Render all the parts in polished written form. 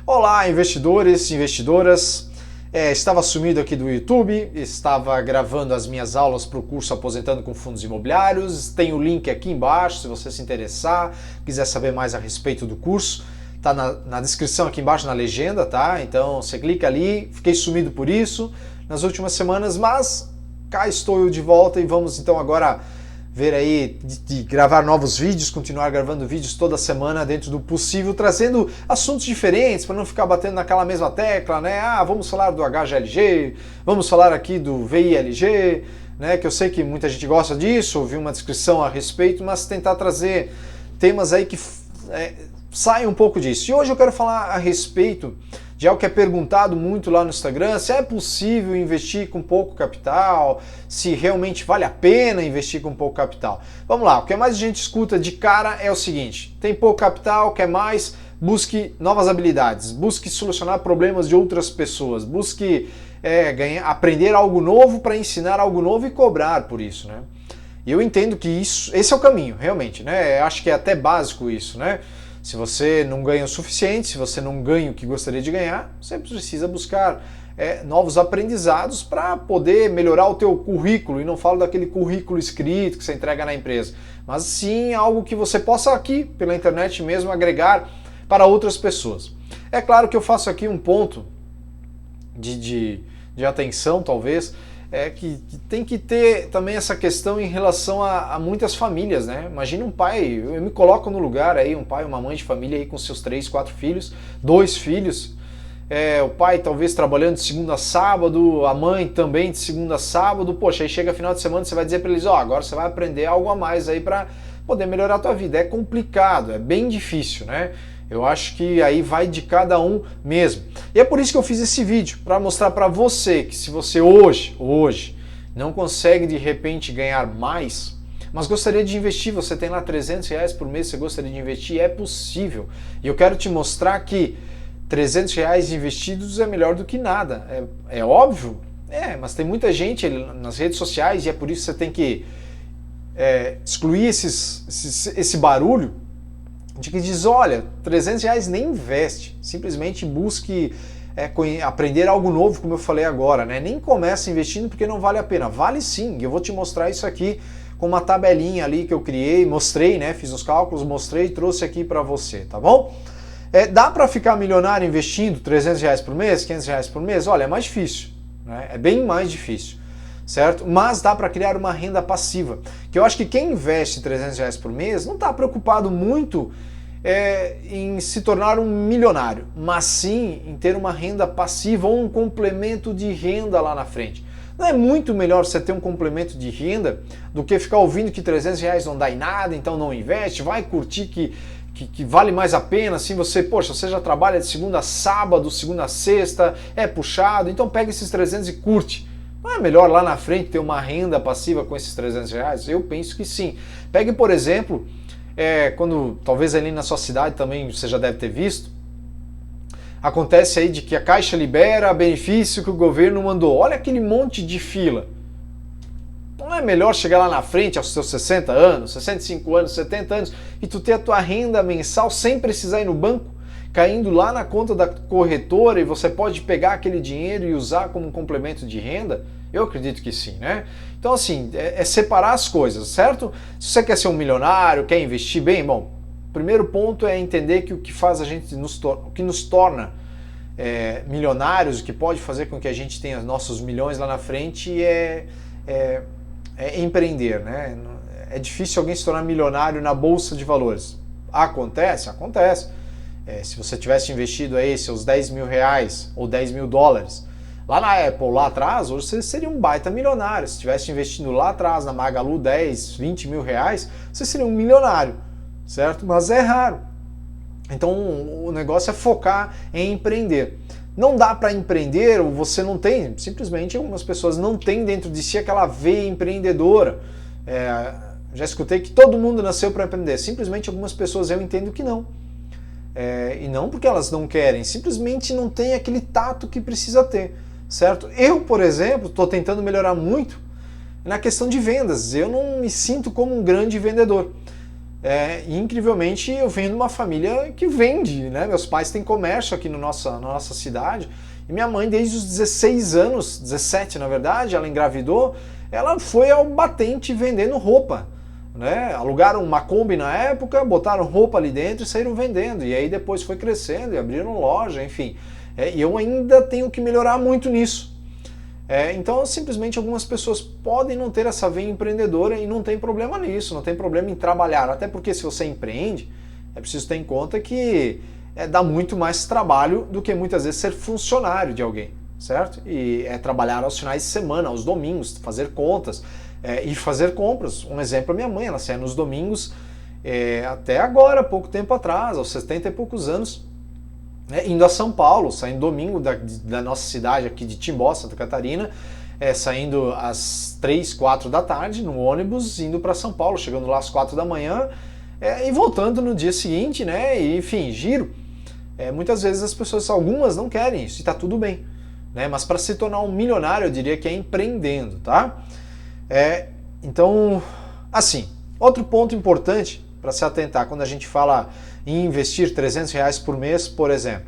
Olá, investidores e investidoras. Estava sumido aqui do YouTube, estava gravando as minhas aulas para o curso Aposentando com Fundos Imobiliários. Tem o link aqui embaixo, se você se interessar, quiser saber mais a respeito do curso. Tá na descrição aqui embaixo, na legenda, tá? Então você clica ali. Fiquei sumido por isso nas últimas semanas, mas cá estou eu de volta e vamos então agora ver aí de gravar novos vídeos, continuar gravando vídeos toda semana dentro do possível, trazendo assuntos diferentes para não ficar batendo naquela mesma tecla, né? Vamos falar do HGLG, vamos falar aqui do VILG, né? Que eu sei que muita gente gosta disso, ouvi uma descrição a respeito, mas tentar trazer temas aí que saem um pouco disso. E hoje eu quero falar a respeito de algo que é perguntado muito lá no Instagram, se é possível investir com pouco capital, se realmente vale a pena investir com pouco capital. Vamos lá, o que mais a gente escuta de cara é o seguinte: tem pouco capital, quer mais, busque novas habilidades, busque solucionar problemas de outras pessoas, busque aprender algo novo para ensinar algo novo e cobrar por isso, né? E eu entendo que esse é o caminho, realmente, né? Acho que é até básico isso, né? Se você não ganha o suficiente, se você não ganha o que gostaria de ganhar, você precisa buscar novos aprendizados para poder melhorar o teu currículo. E não falo daquele currículo escrito que você entrega na empresa, mas sim algo que você possa aqui, pela internet mesmo, agregar para outras pessoas. É claro que eu faço aqui um ponto de atenção, talvez, que tem que ter também essa questão em relação a muitas famílias, né? Imagina um pai, eu me coloco no lugar aí, um pai, uma mãe de família aí com seus 3, 4 filhos, 2 filhos, o pai talvez trabalhando de segunda a sábado, a mãe também de segunda a sábado, poxa, aí chega final de semana você vai dizer para eles, agora você vai aprender algo a mais aí para poder melhorar a tua vida. É complicado, é bem difícil, né? Eu acho que aí vai de cada um mesmo. E é por isso que eu fiz esse vídeo, para mostrar para você que se você hoje não consegue de repente ganhar mais, mas gostaria de investir, você tem lá R$300 por mês, você gostaria de investir, é possível. E eu quero te mostrar que R$300 investidos é melhor do que nada. É óbvio? Mas tem muita gente nas redes sociais e é por isso que você tem que excluir esse barulho de que diz, olha, R$300 nem investe, simplesmente busque aprender algo novo, como eu falei agora, né? Nem começa investindo porque não vale a pena. Vale sim, eu vou te mostrar isso aqui com uma tabelinha ali que eu criei, mostrei, né? Fiz os cálculos, mostrei e trouxe aqui para você, tá bom? Dá para ficar milionário investindo R$300 por mês, R$500 por mês? Olha, é mais difícil, né? É bem mais difícil, certo? Mas dá para criar uma renda passiva, que eu acho que quem investe R$300 por mês não está preocupado muito em se tornar um milionário, mas sim em ter uma renda passiva ou um complemento de renda lá na frente. Não é muito melhor você ter um complemento de renda do que ficar ouvindo que R$300 não dá em nada, então não investe, vai curtir que vale mais a pena, assim você já trabalha de segunda a sábado, segunda a sexta, é puxado, então pega esses 300 e curte. Não é melhor lá na frente ter uma renda passiva com esses R$300? Eu penso que sim. Pegue, por exemplo, quando talvez ali na sua cidade também você já deve ter visto, acontece aí de que a Caixa libera benefício que o governo mandou. Olha aquele monte de fila. Não é melhor chegar lá na frente aos seus 60 anos, 65 anos, 70 anos e tu ter a tua renda mensal sem precisar ir no banco, caindo lá na conta da corretora e você pode pegar aquele dinheiro e usar como um complemento de renda? Eu acredito que sim, né? Então assim, separar as coisas, certo? Se você quer ser um milionário, quer investir bem, bom, o primeiro ponto é entender que o que faz a gente, o que nos torna milionários, o que pode fazer com que a gente tenha nossos milhões lá na frente é empreender, né? É difícil alguém se tornar milionário na bolsa de valores. Acontece? Acontece. Se você tivesse investido aí seus R$10.000 ou $10.000 lá na Apple, lá atrás, hoje você seria um baita milionário. Se tivesse investindo lá atrás na Magalu 10, R$20.000, você seria um milionário, certo? Mas é raro. Então o negócio é focar em empreender. Não dá para empreender, ou você não tem, simplesmente algumas pessoas não têm dentro de si aquela veia empreendedora. Já escutei que todo mundo nasceu para empreender, simplesmente algumas pessoas eu entendo que não. E não porque elas não querem, simplesmente não tem aquele tato que precisa ter, certo? Eu, por exemplo, estou tentando melhorar muito na questão de vendas. Eu não me sinto como um grande vendedor. E, incrivelmente, eu venho de uma família que vende, né? Meus pais têm comércio aqui na nossa cidade. E minha mãe, desde os 16 anos, 17 na verdade, ela engravidou, ela foi ao batente vendendo roupa. Né? Alugaram uma Kombi na época, botaram roupa ali dentro e saíram vendendo. E aí depois foi crescendo e abriram loja, enfim. E eu ainda tenho que melhorar muito nisso. Então, simplesmente, algumas pessoas podem não ter essa veia empreendedora e não tem problema nisso, não tem problema em trabalhar. Até porque se você empreende, é preciso ter em conta que dá muito mais trabalho do que muitas vezes ser funcionário de alguém, certo? E trabalhar aos finais de semana, aos domingos, fazer contas e fazer compras. Um exemplo é minha mãe, ela sai nos domingos até agora, pouco tempo atrás, aos 70 e poucos anos, indo a São Paulo, saindo domingo da nossa cidade aqui de Timbó, Santa Catarina, saindo às 3, 4 da tarde no ônibus, indo para São Paulo, chegando lá às 4 da manhã e voltando no dia seguinte, né? E, enfim, giro. Muitas vezes as pessoas, algumas não querem isso e está tudo bem, né? Mas para se tornar um milionário, eu diria que é empreendendo, tá? Então, assim, outro ponto importante para se atentar quando a gente fala em investir R$300 por mês, por exemplo.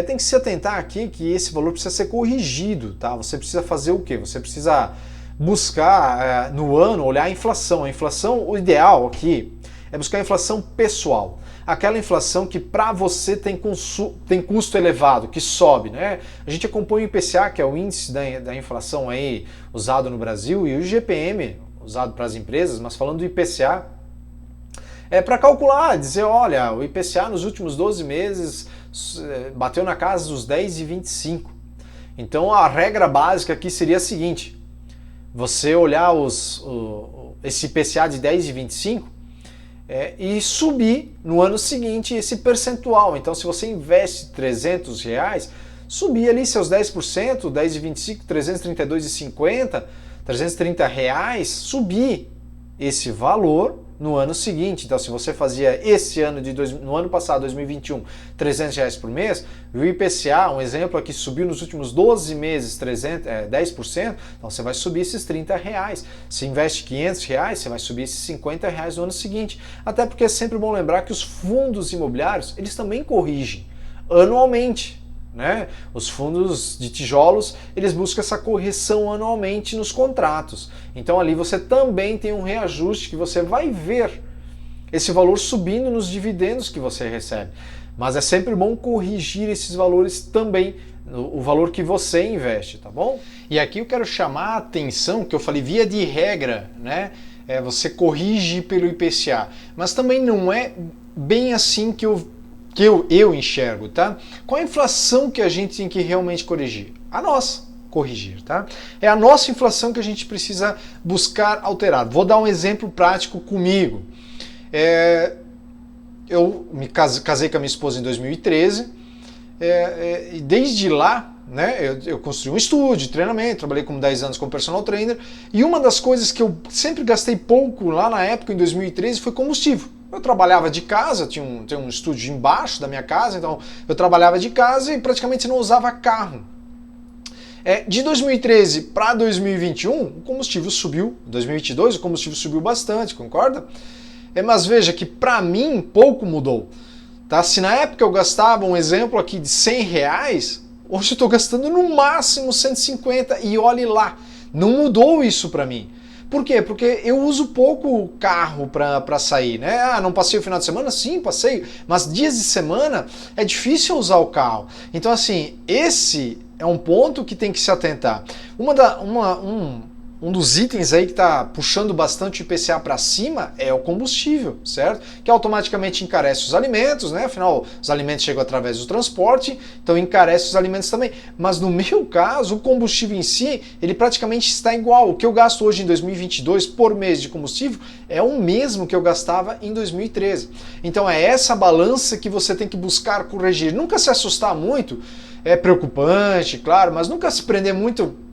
Tem que se atentar aqui que esse valor precisa ser corrigido, tá? Você precisa fazer o quê? Você precisa buscar no ano, olhar a inflação. A inflação, o ideal aqui é buscar a inflação pessoal. Aquela inflação que para você tem custo elevado, que sobe, né? A gente acompanha o IPCA, que é o índice da inflação aí usado no Brasil, e o IGPM, usado para as empresas, mas falando do IPCA, para calcular, dizer, olha, o IPCA nos últimos 12 meses bateu na casa dos 10,25. Então a regra básica aqui seria a seguinte: você olhar esse IPCA de 10,25 e subir no ano seguinte esse percentual. Então, se você investe R$300, subir ali seus 10%, 10,25, R$332,50, R$330, subir esse valor no ano seguinte. Então, se você fazia esse ano no ano passado, 2021, R$300 por mês, e o IPCA, um exemplo aqui, subiu nos últimos 12 meses 10%, então você vai subir esses R$30. Se investe R$500, você vai subir esses R$50 no ano seguinte. Até porque é sempre bom lembrar que os fundos imobiliários, eles também corrigem anualmente. Né? Os fundos de tijolos, eles buscam essa correção anualmente nos contratos. Então ali você também tem um reajuste que você vai ver esse valor subindo nos dividendos que você recebe. Mas é sempre bom corrigir esses valores também, o valor que você investe, tá bom? E aqui eu quero chamar a atenção, que eu falei via de regra, né? Você corrige pelo IPCA, mas também não é bem assim que eu enxergo, tá? Qual a inflação que a gente tem que realmente corrigir? A nossa corrigir, tá? É a nossa inflação que a gente precisa buscar alterar. Vou dar um exemplo prático comigo. Eu me casei com a minha esposa em 2013 e desde lá, né, eu construí um estúdio de treinamento, trabalhei com 10 anos como personal trainer, e uma das coisas que eu sempre gastei pouco lá na época, em 2013, foi combustível. Eu trabalhava de casa, tinha um estúdio embaixo da minha casa, então eu trabalhava de casa e praticamente não usava carro. De 2013 para 2021, o combustível subiu. Em 2022 o combustível subiu bastante, concorda? Mas veja que para mim pouco mudou. Tá? Se na época eu gastava, um exemplo aqui, de R$100, hoje eu estou gastando no máximo 150 e olhe lá, não mudou isso para mim. Por quê? Porque eu uso pouco carro para sair, né? Não passei o final de semana? Sim, passei, mas dias de semana é difícil usar o carro. Então, assim, esse é um ponto que tem que se atentar. Um dos itens aí que está puxando bastante o IPCA para cima é o combustível, certo? Que automaticamente encarece os alimentos, né? Afinal, os alimentos chegam através do transporte, então encarece os alimentos também. Mas no meu caso, o combustível em si, ele praticamente está igual. O que eu gasto hoje em 2022 por mês de combustível é o mesmo que eu gastava em 2013. Então é essa balança que você tem que buscar corrigir. Nunca se assustar muito, é preocupante, claro, mas nunca se prender muito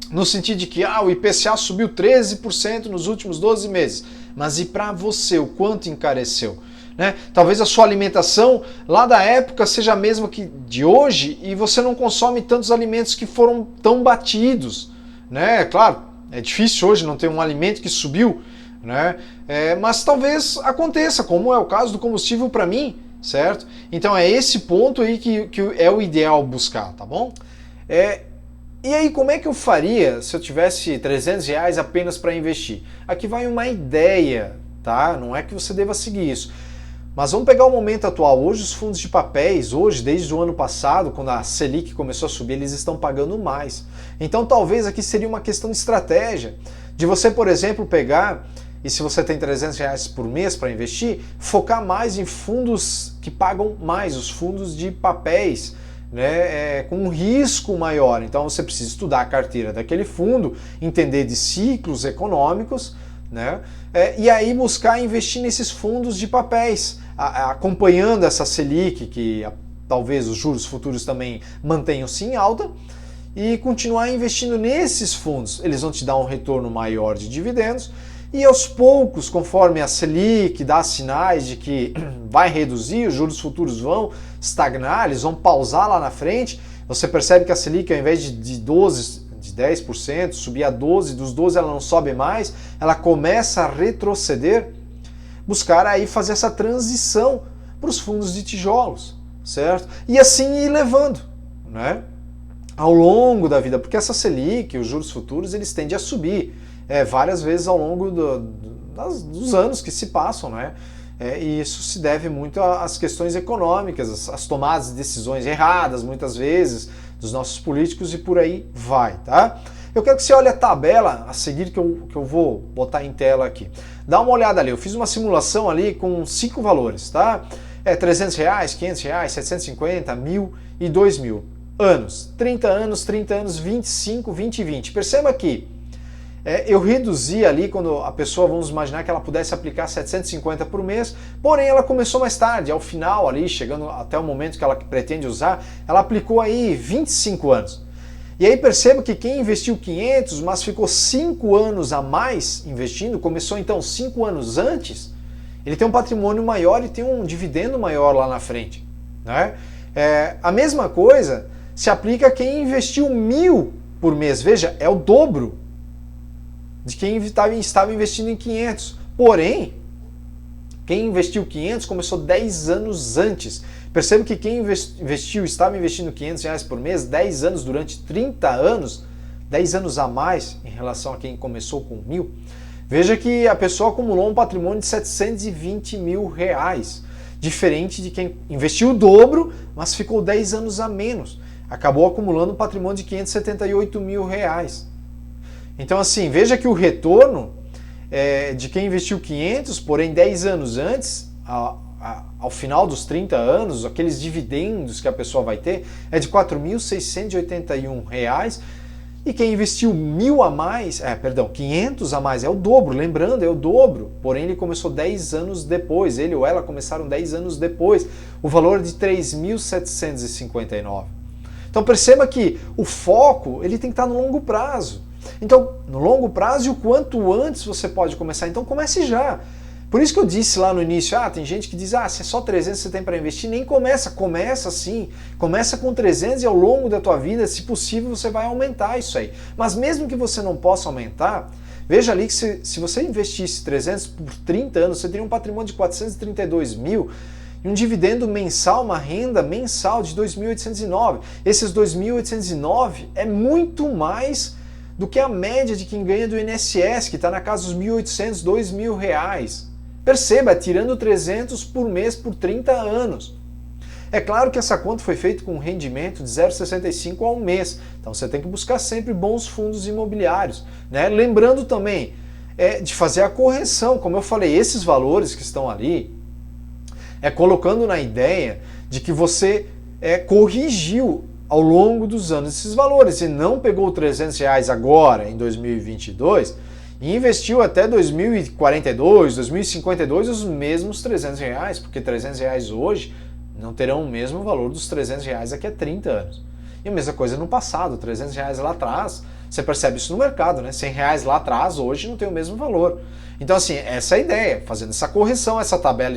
no sentido de que o IPCA subiu 13% nos últimos 12 meses. Mas e para você, o quanto encareceu? Né? Talvez a sua alimentação lá da época seja a mesma que de hoje e você não consome tantos alimentos que foram tão batidos. Né? Claro, é difícil hoje não ter um alimento que subiu né? Mas talvez aconteça, como é o caso do combustível para mim, certo? Então é esse ponto aí que é o ideal buscar, tá bom? E aí, como é que eu faria se eu tivesse R$ 300 apenas para investir? Aqui vai uma ideia, tá? Não é que você deva seguir isso. Mas vamos pegar o momento atual. Hoje os fundos de papéis, desde o ano passado, quando a Selic começou a subir, eles estão pagando mais. Então talvez aqui seria uma questão de estratégia, de você, por exemplo, pegar, e se você tem R$ 300 por mês para investir, focar mais em fundos que pagam mais, os fundos de papéis, né, com um risco maior. Então você precisa estudar a carteira daquele fundo, entender de ciclos econômicos, né, e aí buscar investir nesses fundos de papéis, acompanhando essa Selic, que talvez os juros futuros também mantenham-se em alta, e continuar investindo nesses fundos. Eles vão te dar um retorno maior de dividendos, e aos poucos, conforme a Selic dá sinais de que vai reduzir, os juros futuros vão estagnar, eles vão pausar lá na frente, você percebe que a Selic, ao invés de 10%, subir a 12%, dos 12% ela não sobe mais, ela começa a retroceder, buscar aí fazer essa transição para os fundos de tijolos, certo? E assim ir levando, né, ao longo da vida, porque essa Selic, os juros futuros, eles tendem a subir várias vezes ao longo dos anos que se passam, né? E isso se deve muito às questões econômicas, às tomadas de decisões erradas, muitas vezes, dos nossos políticos e por aí vai, tá? Eu quero que você olhe a tabela a seguir que eu vou botar em tela aqui. Dá uma olhada ali, eu fiz uma simulação ali com 5 valores, tá? R$300, R$500, R$750, R$1.000 e R$2.000. Anos, 30 anos, 25, 20 e 20. Perceba que eu reduzi ali quando a pessoa, vamos imaginar que ela pudesse aplicar 750 por mês, porém ela começou mais tarde, ao final ali, chegando até o momento que ela pretende usar, ela aplicou aí 25 anos. E aí perceba que quem investiu 500, mas ficou 5 anos a mais investindo, começou então 5 anos antes, ele tem um patrimônio maior e tem um dividendo maior lá na frente, né? A mesma coisa se aplica a quem investiu 1.000 por mês, veja, é o dobro de quem estava investindo em 500. Porém, quem investiu 500 começou 10 anos antes. Perceba que quem estava investindo R$500 por mês, 10 anos durante 30 anos, 10 anos a mais em relação a quem começou com 1.000. Veja que a pessoa acumulou um patrimônio de R$720 mil, diferente de quem investiu o dobro, mas ficou 10 anos a menos. Acabou acumulando um patrimônio de R$578 mil. Então assim, veja que o retorno de quem investiu 500, porém 10 anos antes, ao final dos 30 anos, aqueles dividendos que a pessoa vai ter, é de R$4.681, e quem investiu 1.000 a mais, 500 a mais, é o dobro, lembrando, é o dobro, porém ele começou 10 anos depois, ele ou ela começaram 10 anos depois, o valor de R$3.759. Então perceba que o foco ele tem que estar no longo prazo. Então, no longo prazo e o quanto antes você pode começar, então comece já. Por isso que eu disse lá no início, tem gente que diz, se é só 300 você tem para investir, nem começa sim, começa com 300 e ao longo da tua vida, se possível, você vai aumentar isso aí. Mas mesmo que você não possa aumentar, veja ali que se você investisse 300 por 30 anos, você teria um patrimônio de 432 mil, e um dividendo mensal, uma renda mensal de 2.809. Esses 2.809 é muito mais do que a média de quem ganha do INSS, que está na casa dos R$1.800, R$2.000. Perceba, tirando 300 por mês por 30 anos. É claro que essa conta foi feita com um rendimento de 0,65 ao mês, então você tem que buscar sempre bons fundos imobiliários, né? Lembrando também de fazer a correção, como eu falei, esses valores que estão ali, colocando na ideia de que você corrigiu ao longo dos anos esses valores e não pegou R$300 agora, em 2022, e investiu até 2042, 2052 os mesmos R$300, porque R$300 hoje não terão o mesmo valor dos R$300 daqui a 30 anos. E a mesma coisa no passado, R$300 lá atrás, você percebe isso no mercado, né? R$100 lá atrás, hoje não tem o mesmo valor. Então assim, essa é a ideia, fazendo essa correção, essa tabela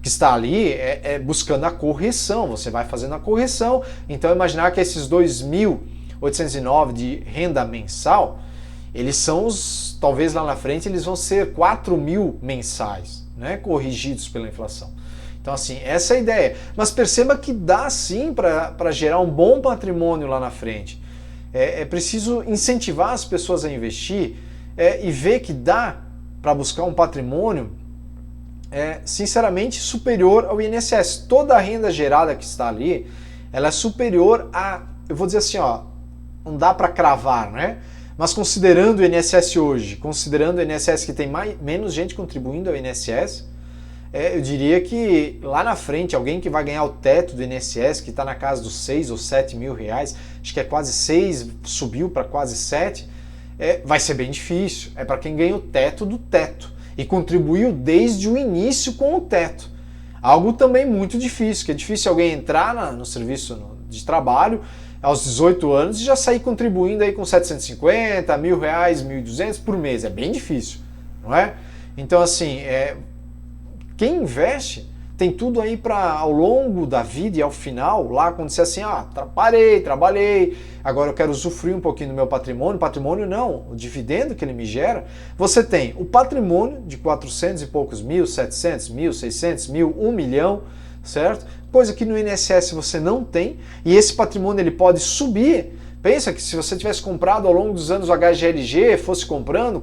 que está ali buscando a correção, você vai fazendo a correção, então imaginar que esses 2.809 de renda mensal, eles são talvez lá na frente eles vão ser 4.000 mensais, né, corrigidos pela inflação. Então assim, essa é a ideia. Mas perceba que dá sim para gerar um bom patrimônio lá na frente. É preciso incentivar as pessoas a investir e ver que dá para buscar um patrimônio sinceramente superior ao INSS. Toda a renda gerada que está ali, ela é superior a, eu vou dizer assim, ó, não dá para cravar, né? Mas considerando o INSS hoje, considerando o INSS que tem menos gente contribuindo ao INSS, eu diria que lá na frente, alguém que vai ganhar o teto do INSS, que está na casa dos 6 ou 7 mil reais, acho que é quase 6, subiu para quase 7, vai ser bem difícil. É para quem ganha o teto do teto e contribuiu desde o início com o teto. Algo também muito difícil, que é difícil alguém entrar no serviço de trabalho aos 18 anos e já sair contribuindo aí com 750, R$1.000, 1.200 por mês. É bem difícil, não é? Então assim, quem investe tem tudo aí para ao longo da vida e ao final, lá quando você assim, trabalhei, agora eu quero usufruir um pouquinho do meu patrimônio não, o dividendo que ele me gera, você tem o patrimônio de 400 e poucos mil, 700 mil, 600 mil, 1 milhão, certo? Coisa que no INSS você não tem, e esse patrimônio ele pode subir. Pensa que se você tivesse comprado ao longo dos anos o HGLG, fosse comprando,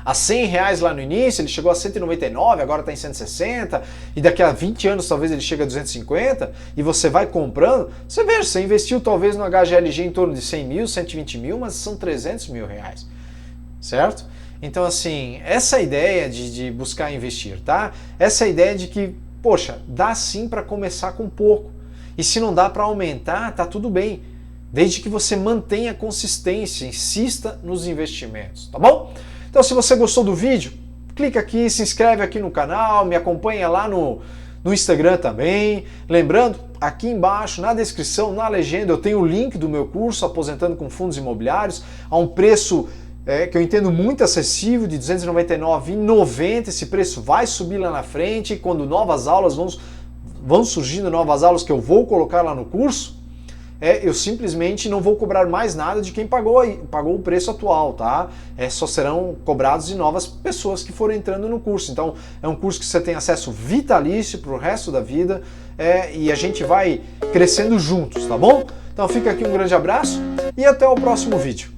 a R$100 lá no início, ele chegou a 199, agora está em 160, e daqui a 20 anos talvez ele chegue a 250, e você vai comprando, você investiu talvez no HGLG em torno de 100 mil, 120 mil, mas são 300 mil reais, certo? Então assim, essa ideia de buscar investir, tá? Essa ideia de que, poxa, dá sim para começar com pouco, e se não dá para aumentar, tá tudo bem, desde que você mantenha consistência, insista nos investimentos, tá bom? Então se você gostou do vídeo, clica aqui, se inscreve aqui no canal, me acompanha lá no Instagram também. Lembrando, aqui embaixo, na descrição, na legenda, eu tenho o link do meu curso Aposentando com Fundos Imobiliários, a um preço que eu entendo muito acessível, de R$ 299,90. Esse preço vai subir lá na frente, quando novas aulas vão surgindo, novas aulas que eu vou colocar lá no curso, eu simplesmente não vou cobrar mais nada de quem pagou o preço atual, tá? Só serão cobrados de novas pessoas que forem entrando no curso. Então, é um curso que você tem acesso vitalício para o resto da vida e a gente vai crescendo juntos, tá bom? Então, fica aqui um grande abraço e até o próximo vídeo.